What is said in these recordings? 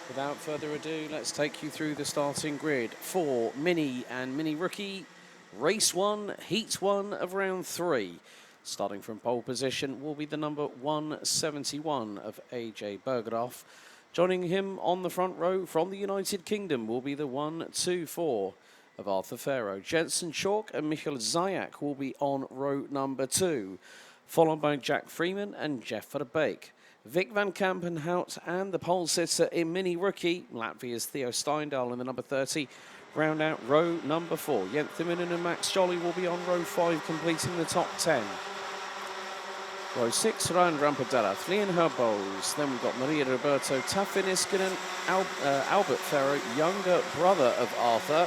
Without further ado, let's take you through the starting grid for Mini and Mini Rookie. Race 1, Heat 1 of round 3. Starting from pole position will be the number 171 of AJ Bergeraff. Joining him on the front row from the United Kingdom will be the 124 of Arthur Farrow. Jensen Chalk and Michael Zayak will be on row number 2, followed by Jack Freeman and Jeff Verbeek. Vic van Kampenhout and the pole sitter in Mini Rookie, Latvia's Theo Steindal in the number 30, round out row number 4. Jens Timmerman and Max Jolly will be on row 5, completing the top 10. Row 6, Ryan Rampadella, Flien Herbos. Then we've got Maria Roberto Taffiniskinen, Albert Ferro, younger brother of Arthur.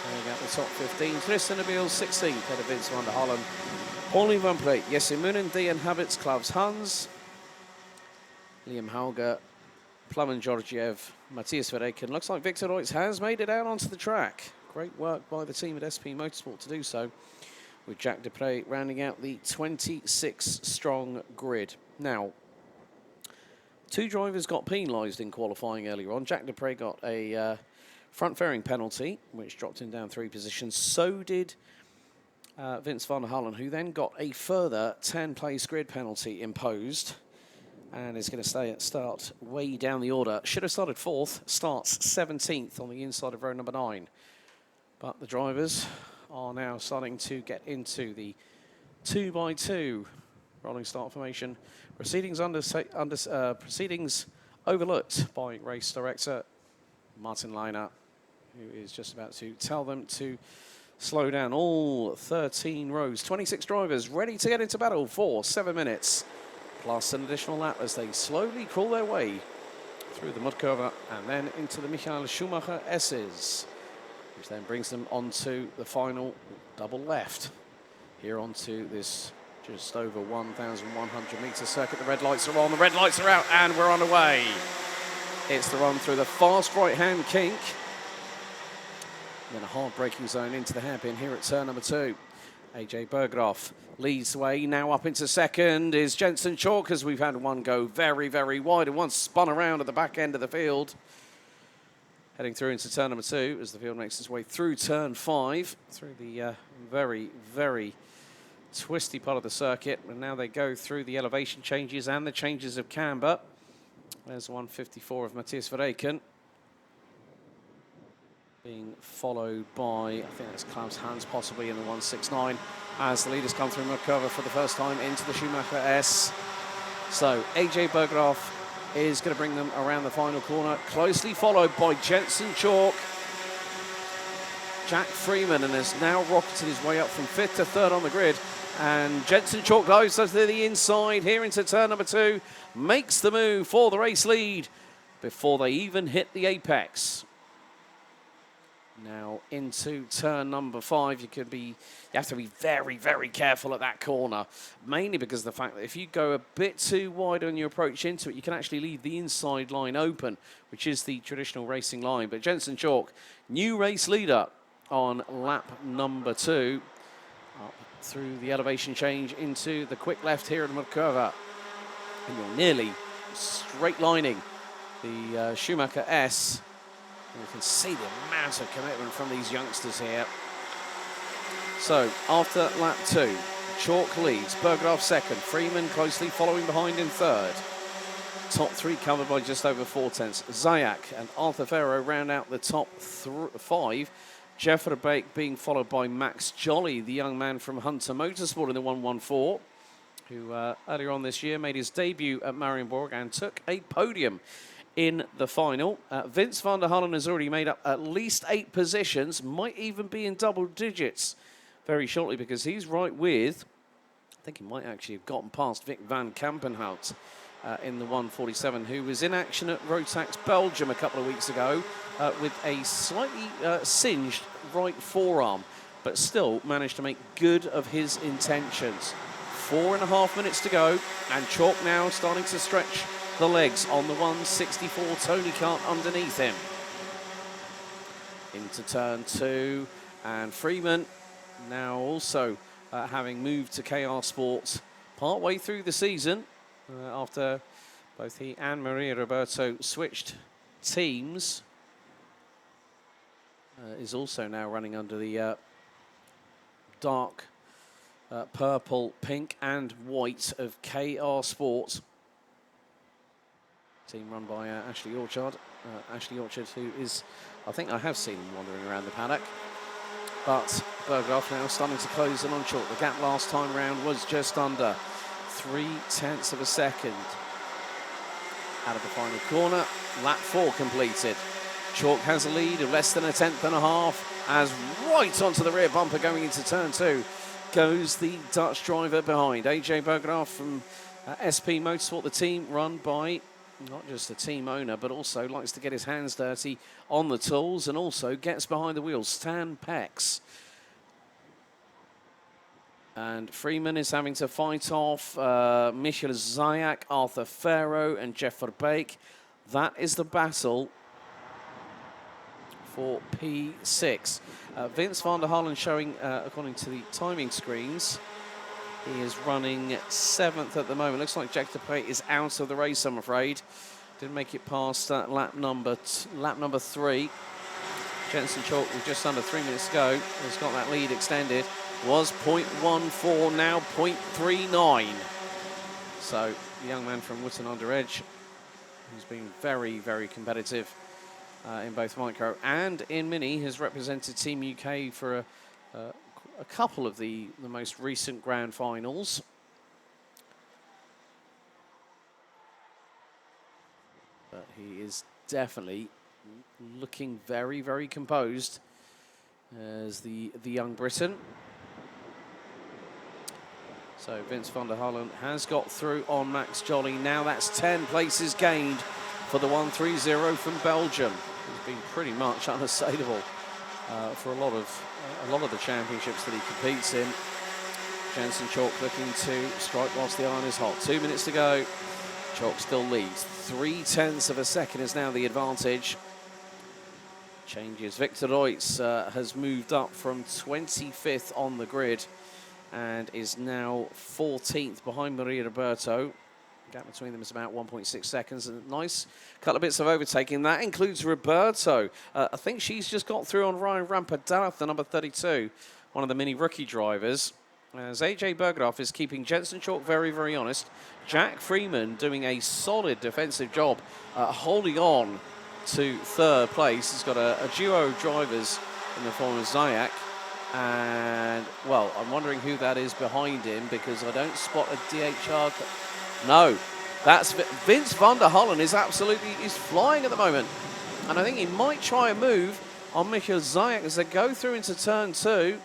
Going out the top 15. Tristan Abiel, 16th, head of Vince van der Hollen. Pauline Van Plate, Jesse Munendi and Habits Klaus Hans. Liam Hauger, Plumen Georgiev, Matthias Verreken. Looks like Victor Reutz has made it out onto the track. Great work by the team at SP Motorsport to do so, with Jack Dupre rounding out the 26-strong grid. Now, 2 drivers got penalised in qualifying earlier on. Jack Dupre got a front fairing penalty, which dropped him down 3 positions. So did Vince van der Hollen, who then got a further 10-place grid penalty imposed, and is going to start way down the order. Should have started 4th, starts 17th on the inside of row number 9. But the drivers are now starting to get into the 2x2 rolling start formation. Proceedings overlooked by race director Martin Leiner, who is just about to tell them to slow down. All 13 rows, 26 drivers ready to get into battle for 7 minutes. Plus an additional lap as they slowly crawl their way through the mud curve and then into the Michael Schumacher S's, which then brings them onto the final double left here onto this just over 1,100 metre circuit. The red lights are on, the red lights are out, and we're on our way. It's the run through the fast right-hand kink, and then a hard braking zone into the hairpin here at turn number 2. AJ Bergeraff leads the way. Now up into second is Jensen Chalk, as we've had one go very, very wide and one spun around at the back end of the field. Heading through into turn number 2 as the field makes its way through turn 5, through the very, very twisty part of the circuit. And now they go through the elevation changes and the changes of camber. There's 154 of Matthias Verreken, being followed by, I think that's Klaus Hans possibly in the 169, as the leaders come through Merkava for the first time into the Schumacher S. So AJ Bergeraff is going to bring them around the final corner, closely followed by Jensen Chalk. Jack Freeman, and has now rocketed his way up from 5th to 3rd on the grid. And Jensen Chalk goes to the inside here into turn number 2, makes the move for the race lead before they even hit the apex. Now into turn number 5, you have to be very, very careful at that corner, mainly because of the fact that if you go a bit too wide on your approach into it, you can actually leave the inside line open, which is the traditional racing line. But Jensen Chalk, new race leader on lap number 2, up through the elevation change into the quick left here at Mudkurva, and you're nearly straight lining the Schumacher S. You can see the amount of commitment from these youngsters here. So, after lap 2, Chalk leads, Bergeraff 2nd, Freeman closely following behind in 3rd. Top 3 covered by just over 4 tenths. Zayak and Arthur Farrow round out the top 5. Jeff Verbeek being followed by Max Jolly, the young man from Hunter Motorsport in the 114, who earlier on this year made his debut at Marienborg and took a podium in the final. Vince van der Hollen has already made up at least 8 positions, might even be in double digits very shortly, because he's right with, I think he might actually have gotten past Vic van Kampenhout in the 147, who was in action at Rotax Belgium a couple of weeks ago with a slightly singed right forearm, but still managed to make good of his intentions. 4.5 minutes to go, and Chalk now starting to stretch the legs on the 164 Tony Kart underneath him. Into turn 2, and Freeman now also having moved to KR Sports partway through the season after both he and Maria Roberto switched teams is also now running under the dark purple, pink and white of KR Sports. Team run by Ashley Orchard. Ashley Orchard, who is, I think I have seen him wandering around the paddock. But Bergdorf now starting to close in on short. The gap last time round was just under 0.3 of a second. Out of the final corner, lap 4 completed. Chalk has a lead of less than 1/10.5 as right onto the rear bumper going into turn 2 goes the Dutch driver behind. AJ Bergdorf from SP Motorsport, the team run by not just the team owner, but also likes to get his hands dirty on the tools and also gets behind the wheels. Stan Pex. And Freeman is having to fight off Michael Zayak, Arthur Farrow and Jeff Verbeek. That is the battle for P6. Vince van der Harlen showing, according to the timing screens, he is running 7th at the moment. Looks like Jack DePay is out of the race, I'm afraid. Didn't make it past lap number 3. Jensen Chalk with just under 3 minutes to go has got that lead extended. Was 0.14, now 0.39. So the young man from Wootton Under Edge, who's been very, very competitive in both micro and in mini, has represented Team UK for a couple of the most recent grand finals. But he is definitely looking very, very composed as the young Briton. So Vince van der Harlen has got through on Max Jolly. Now that's 10 places gained for the 130 from Belgium. He's been pretty much unassailable for a lot of the championships that he competes in. Jensen Chalk looking to strike whilst the iron is hot. 2 minutes to go. Chalk still leads. 0.3 of a second is now the advantage. Changes. Victor Deutz has moved up from 25th on the grid and is now 14th behind Maria Roberto. Gap between them is about 1.6 seconds. A nice couple of bits of overtaking. That includes Roberto. I think she's just got through on Ryan Rampadarath, the number 32, one of the mini rookie drivers. As AJ Bergdorf is keeping Jensen Chalk very, very honest. Jack Freeman doing a solid defensive job, holding on to 3rd place. He's got a duo of drivers in the form of Zayak. And, well, I'm wondering who that is behind him because I don't spot a DHR. No, that's Vince van der Harlen is he's flying at the moment. And I think he might try a move on Michael Zayak as they go through into turn 2.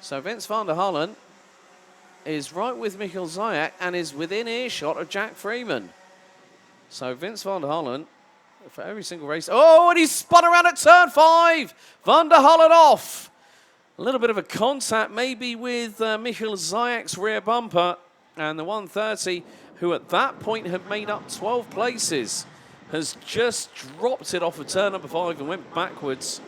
So Vince van der Harlen is right with Michael Zayak and is within earshot of Jack Freeman. So Vince van der Harlen, for every single race. Oh, and he's spun around at turn 5. Van der Harlen off. A little bit of a contact maybe with Michael Zayak's rear bumper. And the 130, who at that point had made up 12 places, has just dropped it off of turn number 5 and went backwards.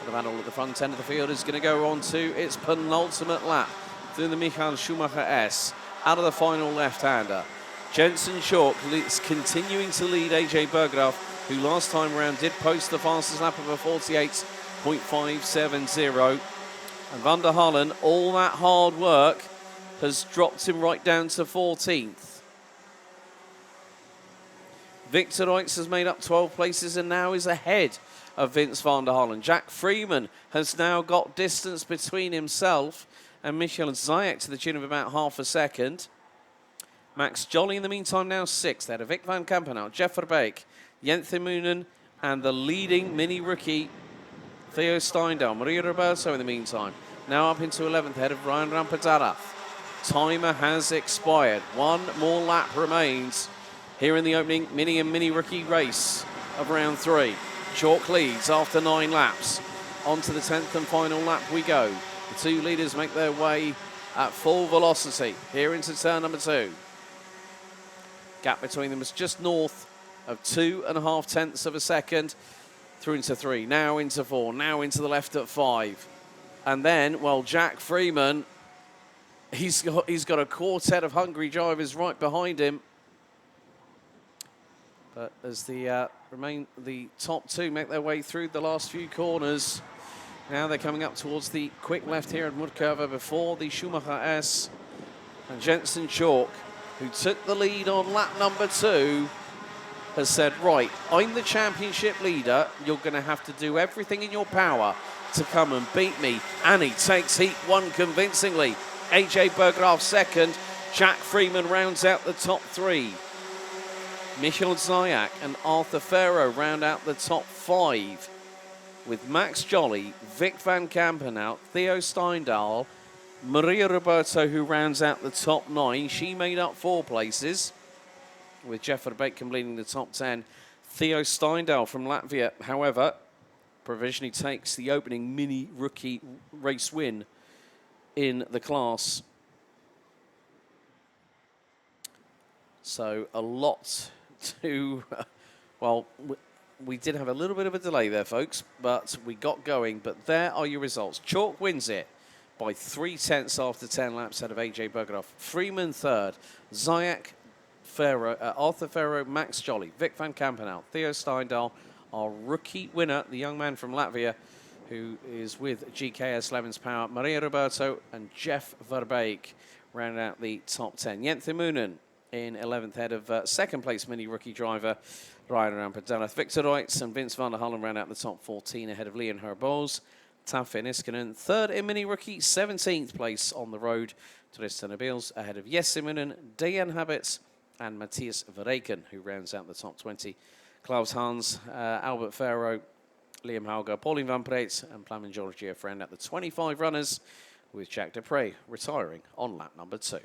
The battle at the front end of the field is going to go on to its penultimate lap through the Michael Schumacher S. Out of the final left-hander. Jensen Chalk is continuing to lead AJ Bergdorf, who last time around did post the fastest lap of a 48.570. And van der Harlen, all that hard work has dropped him right down to 14th. Victor Deutz has made up 12 places and now is ahead of Vince van der Harlen. Jack Freeman has now got distance between himself and Michael Zayak to the tune of about half a second. Max Jolly in the meantime now 6th. Out of Vic van Kampenhout, Jeff Verbeek, Jenthe Moonen and the leading mini rookie Theo Steindal. Maria Roberto in the meantime now up into 11th ahead of Ryan Rampadarath. Timer has expired. One more lap remains here in the opening mini rookie race of round 3. Chalk leads after 9 laps. On to the 10th and final lap we go. The 2 leaders make their way at full velocity here into turn number 2. Gap between them is just north of 2.5 of a second. Through into 3, now into 4, now into the left at 5. And then, well, Jack Freeman, he's got a quartet of hungry drivers right behind him. But as the top two make their way through the last few corners, now they're coming up towards the quick left here at Mudkurva before the Schumacher S. And Jensen Chalk, who took the lead on lap number 2, has said, right, I'm the championship leader. You're going to have to do everything in your power to come and beat me. And he takes heat 1 convincingly. AJ Berggraf second. Jack Freeman rounds out the top 3. Michael Zayak and Arthur Farrow round out the top 5. With Max Jolly, Vic van Kampenhout, Theo Steindal, Maria Roberto, who rounds out the top 9. She made up 4 places, with Jeff Verbeek completing the top 10. Theo Steindal from Latvia, however, provisionally takes the opening mini rookie race win in the class. So a lot to, well, we did have a little bit of a delay there, folks, but we got going. But there are your results. Chalk wins it by 3/10 after 10 laps out of AJ Berggraf. Freeman third. Zayak, Farrow, Arthur Farrow, Max Jolly, Vic van Kampenhout, Theo Steindal, our rookie winner, the young man from Latvia, who is with GKS Levens Power, Maria Roberto and Jeff Verbeek round out the top 10. Jente Moonen in 11th head of second place mini rookie driver Ryan Rampadella. Victor Reitz and Vince van der Hullen round out the top 14 ahead of Leon Herboz. Taffy Niskanen third in mini rookie, 17th place on the road. Tristan Abils ahead of Jesse Moonen, Dejan Habits and Matthias Verreken, who rounds out the top 20. Klaus Hans, Albert Farrow, Liam Hauger, Pauline Van Preet and Plamen Georgiev round out the 25 runners, with Jack Dupre retiring on lap number 2.